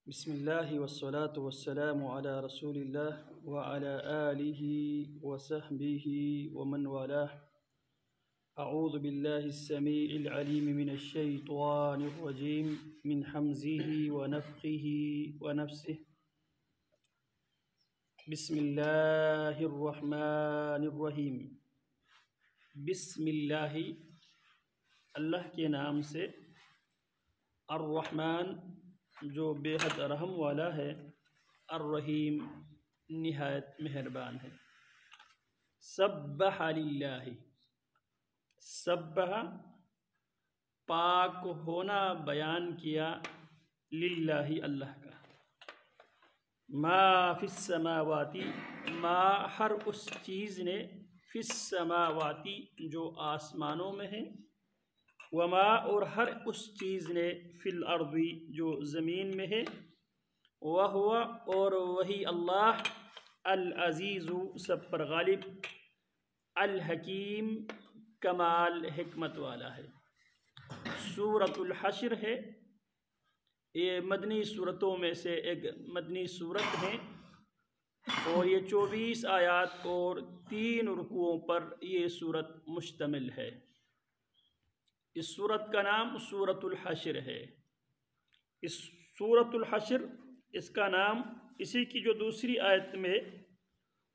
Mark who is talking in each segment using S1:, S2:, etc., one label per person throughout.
S1: بسم الله والصلاة والسلام على رسول الله وعلى آله وصحبه ومن والاه. أعوذ بالله السميع العليم من الشيطان الرجيم من حمزه ونفخه ونفسه. بسم الله الرحمن الرحيم. بسم الله اللہ کے نام سے، الرحمن جو بے حد رحم والا ہے، الرحیم نہایت مہربان ہے۔ سبح للہ، سبح پاک ہونا بیان کیا، للہ اللہ کا، ما فی السماواتی ما ہر اس چیز نے، فی السماواتی جو آسمانوں میں ہے، وما اور ہر اس چیز نے، فی الارض جو زمین میں ہے، وہو اور وہی اللہ، العزیز سب پر غالب، الحکیم کمال حکمت والا ہے۔ سورۃ الحشر ہے، یہ مدنی صورتوں میں سے ایک مدنی صورت ہے، اور یہ 24 آیات اور 3 رکوعوں پر یہ صورت مشتمل ہے۔ اس صورت کا نام سورۃ الحشر ہے۔ اس سورۃ الحشر، اس کا نام اسی کی جو دوسری آیت میں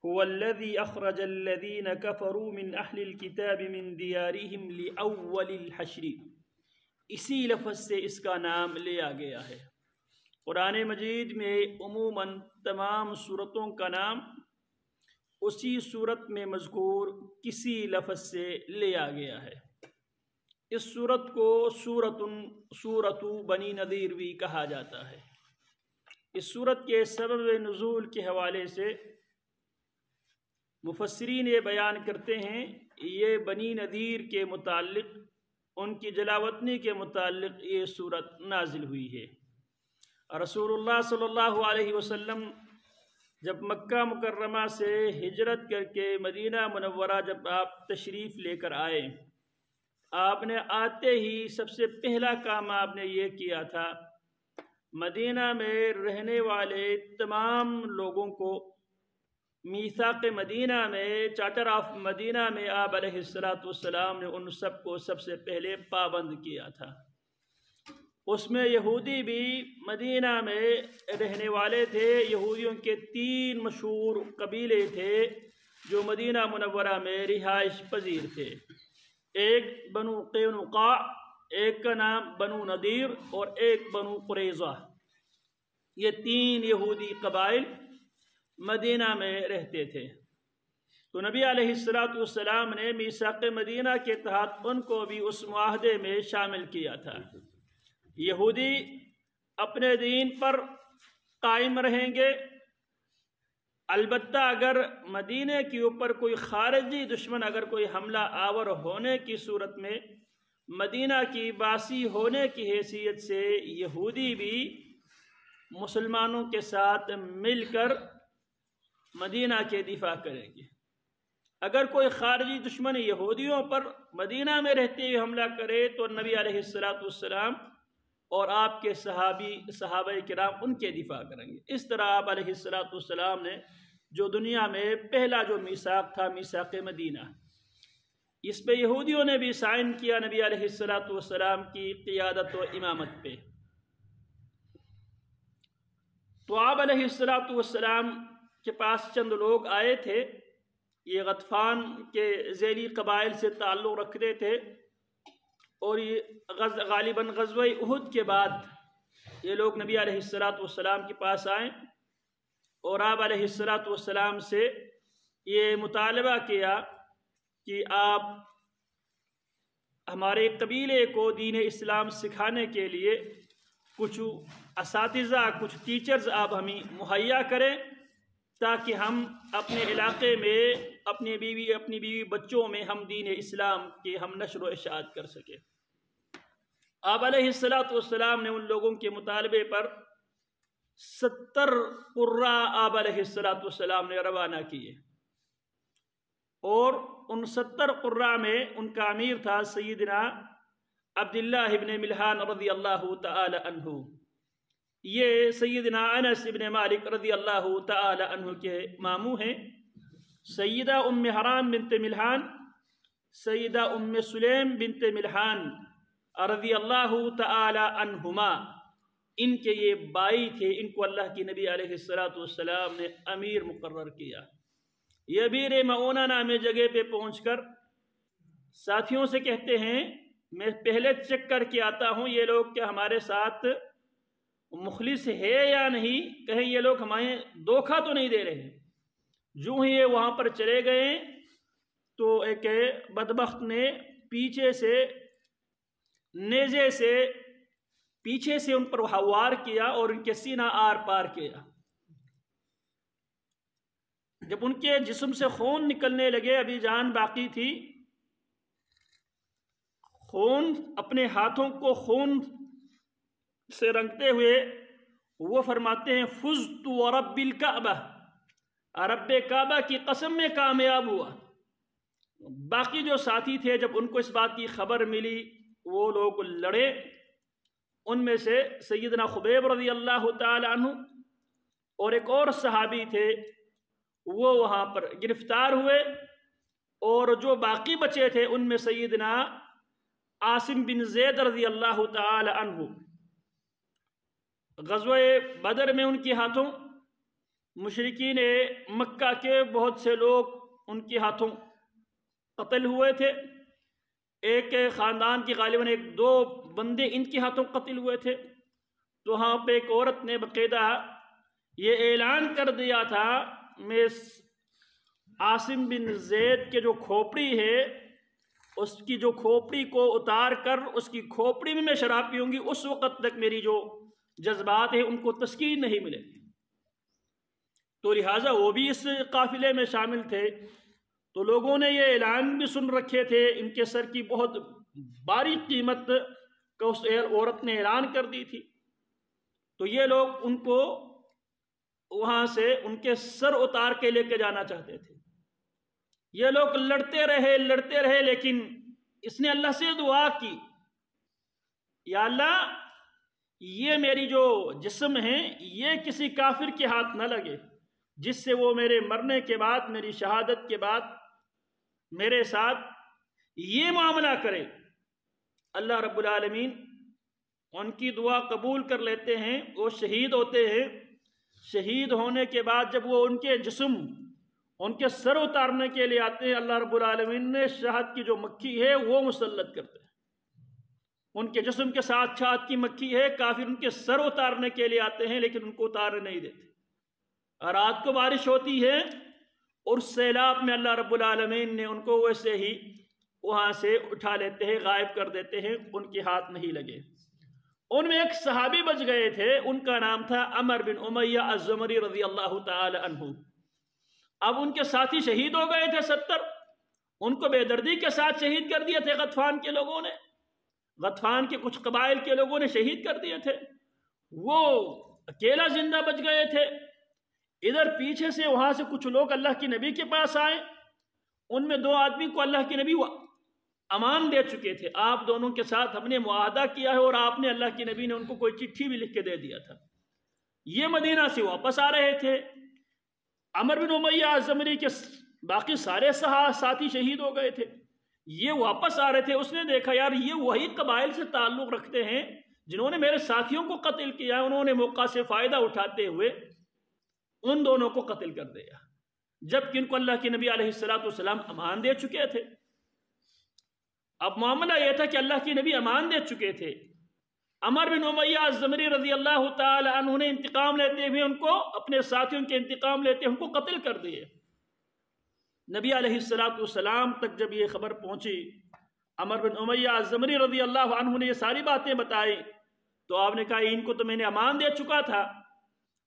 S1: هو الذی اخرج الذین کفروا من اہل الکتاب من دیارہم لأول الحشر، اسی لفظ سے اس کا نام لیا گیا ہے۔ قرآن مجید میں عموماً تمام سورتوں کا نام اسی صورت میں مذکور کسی لفظ سے لیا گیا ہے۔ اس صورت کو سورۃ بنی نذیر بھی کہا جاتا ہے۔ اس صورت کے سبب نزول کے حوالے سے مفسرین یہ بیان کرتے ہیں، یہ بنی نذیر کے متعلق، ان کی جلاوطنی کے متعلق یہ صورت نازل ہوئی ہے۔ رسول اللہ صلی اللہ علیہ وسلم جب مکہ مکرمہ سے ہجرت کر کے مدینہ منورہ جب آپ تشریف لے کر آئے، آپ نے آتے ہی سب سے پہلا کام آپ نے یہ کیا تھا، مدینہ میں رہنے والے تمام لوگوں کو میثاق مدینہ میں، چارٹر آف مدینہ میں آپ علیہ السلام نے ان سب کو سب سے پہلے پابند کیا تھا۔ اس میں یہودی بھی مدینہ میں رہنے والے تھے۔ یہودیوں کے 3 مشہور قبیلے تھے جو مدینہ منورہ میں رہائش پذیر تھے، ایک بنو قینقاع، ایک کا نام بنو نذیر، اور ایک بنو قریظہ۔ یہ 3 یہودی قبائل مدینہ میں رہتے تھے۔ تو نبی علیہ السلام نے میثاق مدینہ کے تحت ان کو بھی اس معاہدے میں شامل کیا تھا۔ یہودی اپنے دین پر قائم رہیں گے، البتہ اگر مدینہ کے اوپر کوئی خارجی دشمن اگر کوئی حملہ آور ہونے کی صورت میں، مدینہ کی باسی ہونے کی حیثیت سے یہودی بھی مسلمانوں کے ساتھ مل کر مدینہ کے دفاع کریں گے۔ اگر کوئی خارجی دشمن یہودیوں پر مدینہ میں رہتے ہوئے حملہ کرے تو نبی علیہ السلام اور آپ کے صحابہ کرام ان کے دفاع کریں گے۔ اس طرح آپ علیہ السلام نے جو دنیا میں پہلا جو میثاق تھا، میثاق مدینہ، اس پہ یہودیوں نے بھی سائن کیا نبی علیہ السلام کی قیادت و امامت پہ۔ تو آپ علیہ السلام کے پاس چند لوگ آئے تھے، یہ غطفان کے ذیلی قبائل سے تعلق رکھتے تھے، اور یہ غالباً غزوہ احد کے بعد یہ لوگ نبی علیہ السلام کے پاس آئے اور آپ علیہ السلام سے یہ مطالبہ کیا کہ آپ ہمارے قبیلے کو دین اسلام سکھانے کے لیے کچھ اساتذہ، کچھ ٹیچرز آپ ہمیں مہیا کریں، تاکہ ہم اپنے علاقے میں اپنی بیوی بچوں میں ہم دین اسلام کے ہم نشر و اشاعت کر سکیں۔ آپ علیہ السلام نے ان لوگوں کے مطالبے پر 70 قراء آپ علیہ السلام نے روانہ کیے، اور ان 70 قراء میں ان کا امیر تھا سیدنا عبداللہ ابن ملحان رضی اللہ تعالی عنہ۔ یہ سیدنا انس بن مالک رضی اللہ تعالی عنہ کے ماموں ہیں۔ سیدہ ام حرام بنت ملحان، سیدہ ام سلیم بنت ملحان رضی اللہ تعالی عنہما، ان کے یہ بائی تھے۔ ان کو اللہ کی نبی علیہ السلام نے امیر مقرر کیا۔ یہ بیر معونہ نامی جگہ پہ پہنچ کر ساتھیوں سے کہتے ہیں میں پہلے چیک کر کے آتا ہوں یہ لوگ کیا ہمارے ساتھ مخلص ہے یا نہیں، کہیں یہ لوگ ہمیں دھوکہ تو نہیں دے رہے۔ جو ہی یہ وہاں پر چلے گئے تو ایک بدبخت نے پیچھے سے نیزے سے پیچھے سے ان پر وار کیا اور ان کے سینہ آر پار کیا۔ جب ان کے جسم سے خون نکلنے لگے، ابھی جان باقی تھی، خون اپنے ہاتھوں کو خون سے رنگتے ہوئے وہ فرماتے ہیں فزت ورب الکعبہ، رب کعبہ کی قسم میں کامیاب ہوا۔ باقی جو ساتھی تھے جب ان کو اس بات کی خبر ملی وہ لوگ لڑے۔ ان میں سے سیدنا خبیب رضی اللہ تعالی عنہ اور ایک اور صحابی تھے، وہ وہاں پر گرفتار ہوئے، اور جو باقی بچے تھے ان میں سیدنا عاصم بن زید رضی اللہ تعالی عنہ، غزوہ بدر میں ان کے ہاتھوں مشرکین مکہ کے بہت سے لوگ ان کے ہاتھوں قتل ہوئے تھے۔ ایک خاندان کی غالباً 1-2 بندے ان کے ہاتھوں قتل ہوئے تھے۔ تو وہاں پہ ایک عورت نے باقاعدہ یہ اعلان کر دیا تھا میں عاصم بن زید کے جو کھوپڑی ہے اس کی جو کھوپڑی کو اتار کر اس کی کھوپڑی میں شراب پیوں گی، اس وقت تک میری جو جذبات ہیں ان کو تسکین نہیں ملے گی۔ تو لہٰذا وہ بھی اس قافلے میں شامل تھے۔ تو لوگوں نے یہ اعلان بھی سن رکھے تھے، ان کے سر کی بہت باری قیمت کا اس عورت نے اعلان کر دی تھی۔ تو یہ لوگ ان کو وہاں سے ان کے سر اتار کے لے کے جانا چاہتے تھے۔ یہ لوگ لڑتے رہے، لیکن اس نے اللہ سے دعا کی یا اللہ یہ میری جو جسم ہے یہ کسی کافر کے ہاتھ نہ لگے جس سے وہ میرے مرنے کے بعد، میری شہادت کے بعد میرے ساتھ یہ معاملہ کرے۔ اللہ رب العالمین ان کی دعا قبول کر لیتے ہیں، وہ شہید ہوتے ہیں۔ شہید ہونے کے بعد جب وہ ان کے جسم ان کے سر اتارنے کے لیے آتے ہیں، اللہ رب العالمین نے شہد کی جو مکھی ہے وہ مسلط کرتے ہیں۔ ان کے جسم کے ساتھ شہد کی مکھی ہے، کافر ان کے سر اتارنے کے لیے آتے ہیں لیکن ان کو اتارنے نہیں دیتے۔ رات کو بارش ہوتی ہے اور سیلاب میں اللہ رب العالمین نے ان کو ویسے ہی وہاں سے اٹھا لیتے ہیں، غائب کر دیتے ہیں، ان کے ہاتھ نہیں لگے۔ ان میں ایک صحابی بچ گئے تھے، ان کا نام تھا عمر بن امیہ الزمری رضی اللہ تعالی عنہ۔ اب ان کے ساتھی شہید ہو گئے تھے 70، ان کو بے دردی کے ساتھ شہید کر دیے تھے غطفان کے لوگوں نے، غطفان کے کچھ قبائل کے لوگوں نے شہید کر دیے تھے۔ وہ اکیلا زندہ بچ گئے تھے۔ ادھر پیچھے سے وہاں سے کچھ لوگ اللہ کے نبی کے پاس آئے، ان میں 2 آدمی کو اللہ کے نبی امان دے چکے تھے، آپ دونوں کے ساتھ ہم نے معاہدہ کیا ہے، اور آپ نے اللہ کے نبی نے ان کو کوئی چٹھی بھی لکھ کے دے دیا تھا۔ یہ مدینہ سے واپس آ رہے تھے۔ عمر بن امیہ الزمری کے باقی سارے ساتھی شہید ہو گئے تھے، یہ واپس آ رہے تھے۔ اس نے دیکھا یار یہ وہی قبائل سے تعلق رکھتے ہیں جنہوں نے میرے ساتھیوں کو قتل کیا، انہوں نے موقع سے فائدہ اٹھاتے ہوئے ان دونوں کو قتل کر دیا، جبکہ ان کو اللہ کے نبی علیہ السلام امان دے چکے تھے۔ اب معاملہ یہ تھا کہ اللہ کے نبی امان دے چکے تھے، عمر بن امیہ الزمری رضی اللہ تعالی عنہ نے انتقام لیتے ہوئے ان کو، اپنے ساتھیوں کے انتقام لیتے ان کو قتل کر دیے۔ نبی علیہ السلام تک جب یہ خبر پہنچی، عمر بن امیہ الزمری رضی اللہ عنہ نے یہ ساری باتیں بتائی، تو آپ نے کہا ان کو تو میں نے امان دے چکا تھا،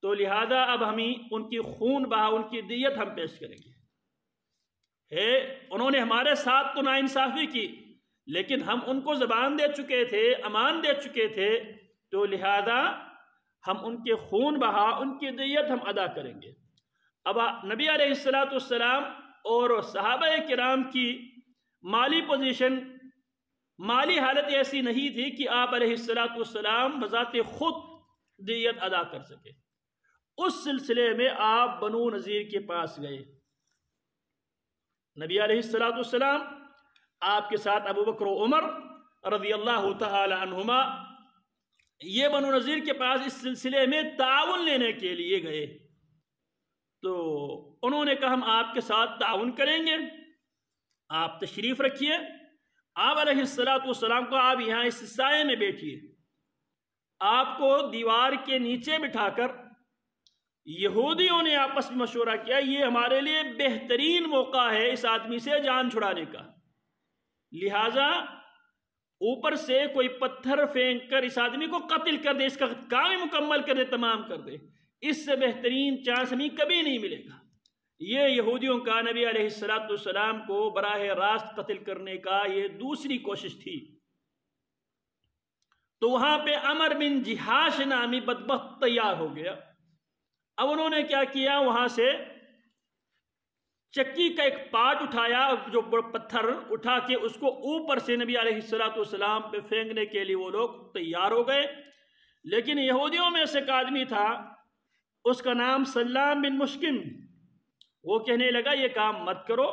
S1: تو لہذا اب ہمیں ان کی خون بہا، ان کی دیت ہم پیش کریں گے۔ انہوں نے ہمارے ساتھ تو ناانصافی کی، لیکن ہم ان کو زبان دے چکے تھے، امان دے چکے تھے، تو لہذا ہم ان کے خون بہا، ان کی دیت ہم ادا کریں گے۔ اب نبی علیہ السلام اور صحابہ کرام کی مالی پوزیشن، مالی حالت ایسی نہیں تھی کہ آپ علیہ السلام بذات خود دیت ادا کر سکے۔ اس سلسلے میں آپ بنو نذیر کے پاس گئے۔ نبی علیہ السلام آپ کے ساتھ ابو بکر و عمر رضی اللہ تعالی عنہما یہ بنو نذیر کے پاس اس سلسلے میں تعاون لینے کے لیے گئے۔ تو انہوں نے کہا ہم آپ کے ساتھ تعاون کریں گے، آپ تشریف رکھیے۔ آپ علیہ السلام کو آپ یہاں اس سائے میں بیٹھیے۔ آپ کو دیوار کے نیچے بٹھا کر یہودیوں نے آپس میں مشورہ کیا یہ ہمارے لیے بہترین موقع ہے اس آدمی سے جان چھڑانے کا، لہٰذا اوپر سے کوئی پتھر پھینک کر اس آدمی کو قتل کر دے، اس کا کام ہی مکمل کر دے، تمام کر دے، اس سے بہترین چانس ہمیں کبھی نہیں ملے گا۔ یہ یہودیوں کا نبی علیہ السلام کو براہ راست قتل کرنے کا یہ دوسری کوشش تھی۔ تو وہاں پہ عمر بن جہاش نامی بدبخت تیار ہو گیا۔ اب انہوں نے کیا کیا، وہاں سے چکی کا ایک پارٹ اٹھایا، جو پتھر اٹھا کے اس کو اوپر سے نبی علیہ السلام پہ پھینکنے کے لیے وہ لوگ تیار ہو گئے۔ لیکن یہودیوں میں سے ایک آدمی تھا، اس کا نام سلام بن مشکم، وہ کہنے لگا یہ کام مت کرو،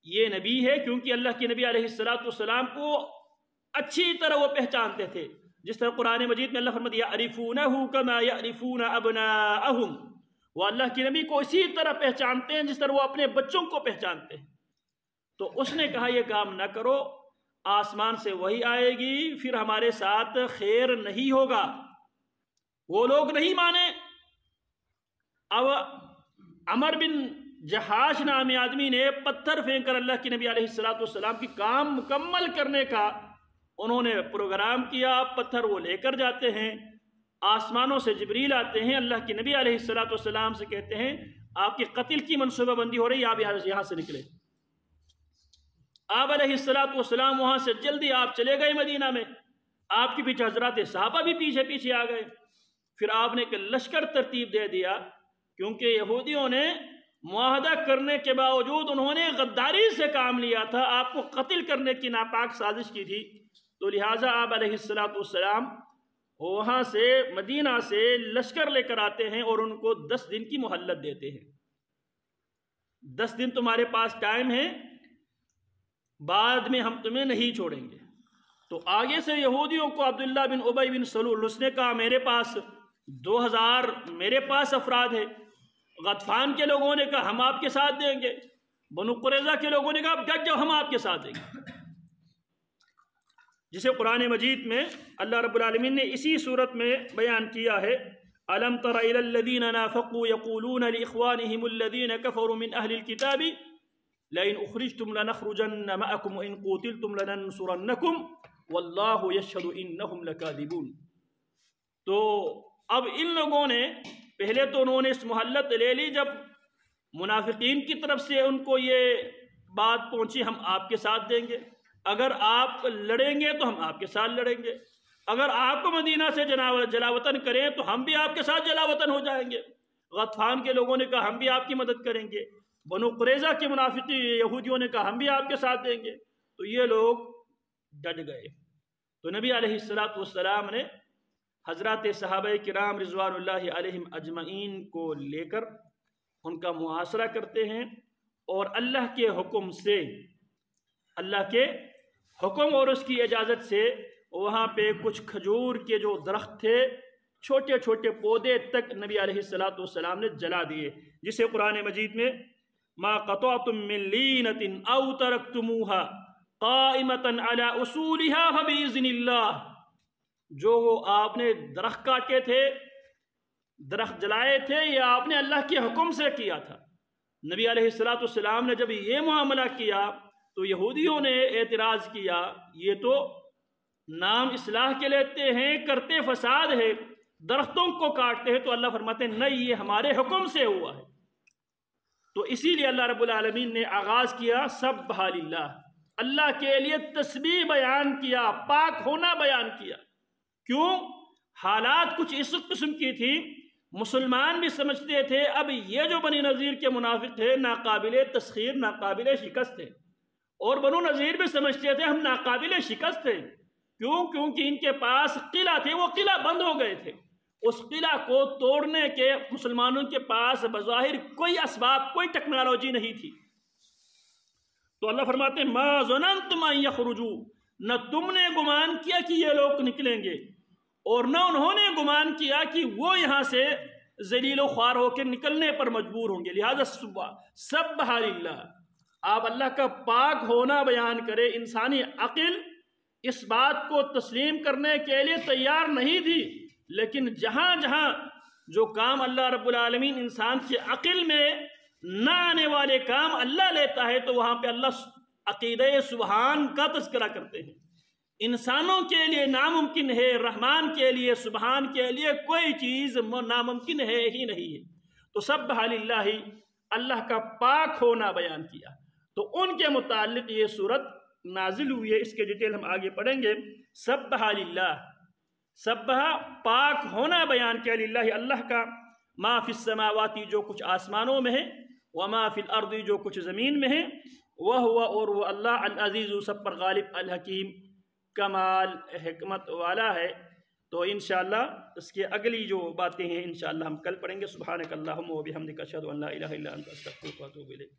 S1: یہ نبی ہے، کیونکہ اللہ کے نبی علیہ السلام کو اچھی طرح وہ پہچانتے تھے، جس طرح قرآن مجید میں اللہ فرماتا ہے یعرفونہ کما یعرفون ابناءہم، وہ اللہ کے نبی کو اسی طرح پہچانتے ہیں جس طرح وہ اپنے بچوں کو پہچانتے ہیں۔ تو اس نے کہا یہ کام نہ کرو، آسمان سے وحی آئے گی، پھر ہمارے ساتھ خیر نہیں ہوگا۔ وہ لوگ نہیں مانے۔ اب عمر بن جہاش نامی آدمی نے پتھر پھینک کر اللہ کے نبی علیہ السلام کی کام مکمل کرنے کا انہوں نے پروگرام کیا۔ پتھر وہ لے کر جاتے ہیں، آسمانوں سے جبریل آتے ہیں، اللہ کے نبی علیہ السلام سے کہتے ہیں آپ کی قتل کی منصوبہ بندی ہو رہی ہے، آپ یہاں سے نکلے۔ آپ علیہ السلام وہاں سے جلدی آپ چلے گئے مدینہ میں، آپ کے پیچھے حضرات صحابہ بھی پیچھے پیچھے آ گئے۔ پھر آپ نے ایک لشکر ترتیب دے دیا، کیونکہ یہودیوں نے معاہدہ کرنے کے باوجود انہوں نے غداری سے کام لیا تھا، آپ کو قتل کرنے کی ناپاک سازش کی تھی، تو لہٰذا آپ علیہ السلام وہاں سے مدینہ سے لشکر لے کر آتے ہیں اور ان کو 10 دن کی مہلت دیتے ہیں۔ 10 دن تمہارے پاس ٹائم ہے، بعد میں ہم تمہیں نہیں چھوڑیں گے۔ تو آگے سے یہودیوں کو عبداللہ بن ابی بن سلول اس نے کہا میرے پاس 2000 میرے پاس افراد ہیں۔ غطفان کے لوگوں نے کہا ہم آپ کے ساتھ دیں گے۔ بنو قریظہ کے لوگوں نے کہا جب ہم آپ کے ساتھ دیں گے، جسے قرآن مجید میں اللہ رب العالمین نے اسی صورت میں بیان کیا ہے أَلَمْ تَرَ إِلَى الَّذِينَ نَافَقُوا يَقُولُونَ لِإِخْوَانِهِمُ الَّذِينَ كَفَرُوا مِنْ أَهْلِ الْكِتَابِ لَئِنْ أُخْرِجْتُمْ لَنَخْرُجَنَّ مَعَكُمْ وَإِنْ قُوتِلْتُمْ لَنَنْصُرَنَّكُمْ وَاللَّهُ يَشْهَدُ إِنَّهُمْ لَكَاذِبُونَ۔ تو اب ان لوگوں نے پہلے تو انہوں نے اس مہلت لے لی، جب منافقین کی طرف سے ان کو یہ بات پہنچی ہم آپ کے ساتھ دیں گے، اگر آپ لڑیں گے تو ہم آپ کے ساتھ لڑیں گے، اگر آپ کو مدینہ سے جلاوطن کریں تو ہم بھی آپ کے ساتھ جلاوطن ہو جائیں گے۔ غطفان کے لوگوں نے کہا ہم بھی آپ کی مدد کریں گے، بنو قریظہ کے منافقی یہودیوں نے کہا ہم بھی آپ کے ساتھ دیں گے۔ تو یہ لوگ ڈٹ گئے۔ تو نبی علیہ السلام نے حضرات صحابہ کرام رضوان اللہ علیہم اجمعین کو لے کر ان کا محاصرہ کرتے ہیں، اور اللہ کے حکم سے، اللہ کے حکم اور اس کی اجازت سے وہاں پہ کچھ کھجور کے جو درخت تھے، چھوٹے چھوٹے پودے تک نبی علیہ السلام نے جلا دیے، جسے قرآن مجید میں ما قطعتم من لینۃ او ترکتموها قائمۃ علی اصولها فباذن اللہ، جو آپ نے درخت کاٹے تھے، درخت جلائے تھے، یہ آپ نے اللہ کے حکم سے کیا تھا۔ نبی علیہ السلام نے جب یہ معاملہ کیا تو یہودیوں نے اعتراض کیا یہ تو نام اصلاح کے لیتے ہیں، کرتے فساد ہے، درختوں کو کاٹتے ہیں، تو اللہ فرماتے ہیں نہیں، یہ ہمارے حکم سے ہوا ہے۔ تو اسی لیے اللہ رب العالمین نے آغاز کیا سبح للہ، اللہ کے لیے تسبیح بیان کیا، پاک ہونا بیان کیا۔ کیوں؟ حالات کچھ اس قسم کی تھی، مسلمان بھی سمجھتے تھے اب یہ جو بنی نذیر کے منافق تھے ناقابل تسخیر، ناقابل شکست تھے، اور بنو نذیر بھی سمجھتے تھے ہم ناقابل شکست تھے۔ کیوں؟ کیونکہ ان کے پاس قلعہ تھے، وہ قلعہ بند ہو گئے تھے، اس قلعہ کو توڑنے کے مسلمانوں کے پاس بظاہر کوئی اسباب، کوئی ٹیکنالوجی نہیں تھی. تو اللہ فرماتے ہیں ما ظننتم ان یخرجوا، نہ تم نے گمان کیا کہ یہ لوگ نکلیں گے، اور نہ انہوں نے گمان کیا کہ وہ یہاں سے ذلیل و خوار ہو کے نکلنے پر مجبور ہوں گے. لہذا سبح للہ، آپ اللہ کا پاک ہونا بیان کرے. انسانی عقل اس بات کو تسلیم کرنے کے لیے تیار نہیں تھی، لیکن جہاں جہاں جو کام اللہ رب العالمین انسان کی عقل میں نہ آنے والے کام اللہ لیتا ہے تو وہاں پہ اللہ عقیدہ سبحان کا تذکرہ کرتے ہیں. انسانوں کے لیے ناممکن ہے، رحمان کے لیے، سبحان کے لیے کوئی چیز ناممکن ہے ہی نہیں ہے. تو سبح للہ، اللہ کا پاک ہونا بیان کیا. تو ان کے متعلق یہ صورت نازل ہوئی ہے. اس کے ڈیٹیل ہم آگے پڑھیں گے. سبح للہ، سبح پاک ہونا بیان کیا، للہ اللہ کا، ما فی السماواتی جو کچھ آسمانوں میں ہے، وما فی الارض جو کچھ زمین میں ہے، وہو اور وہ اللہ، العزیز سب پر غالب، الحکیم کمال حکمت والا ہے. تو انشاءاللہ اس کے اگلی جو باتیں ہیں انشاءاللہ ہم کل پڑھیں گے. سبحانک اللہم و بحمدک اشہد ان لا الہ الا انت استغفرک و اتوب الیک.